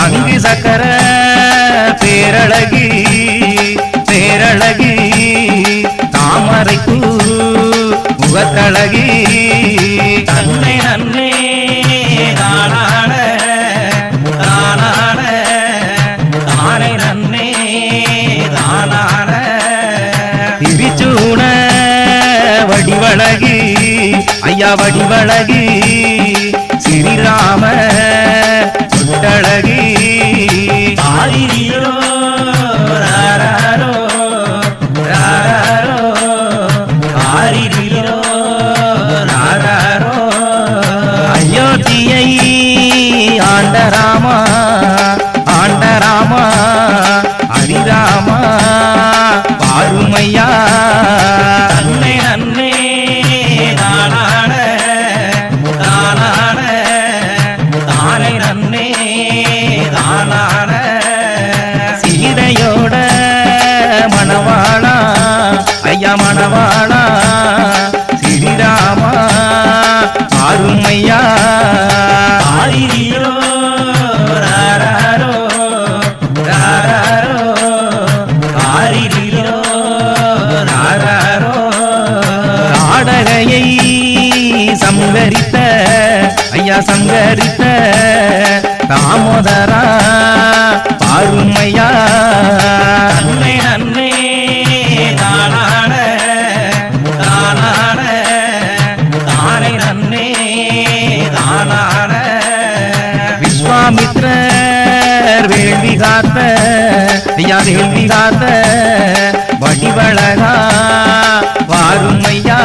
அங்கு சக்கர பேரழகி பேரழகி தாமரைக்கு முகத்தழகி தன்னை நன்னே தானான தானான தானை நன்னே தானான பிரிச்சூன வடிவழகி ஐயா வடிவழகி ஸ்ரீராம சுட்டழகி ஆரிரோ ராரோ ராரோ ஆரிரோ ராரோ அயோத்தியை ஆண்டராமா ஆண்டராமா ஹரிராமா பாருமையா நன்னை நன்னே தானான தானான தானை நன்னே தானான சீதையோட மணவாளா ஐயா மணவாளா ஸ்ரீராமா ஆருமையா ஆரிரோ ராரோ ராரோ ஆரிரோ ராரோ ஆடகையை சங்கரித்த ஐயா சங்கரித்த தாமோதரா பாருமையா நன்னை நன்னே தானான தானான தானை நன்னே தானான விஸ்வாமித்ரர் வேள்வி காத்த ஐயா வேள்வி காத்த வடிவழகா வாருமையா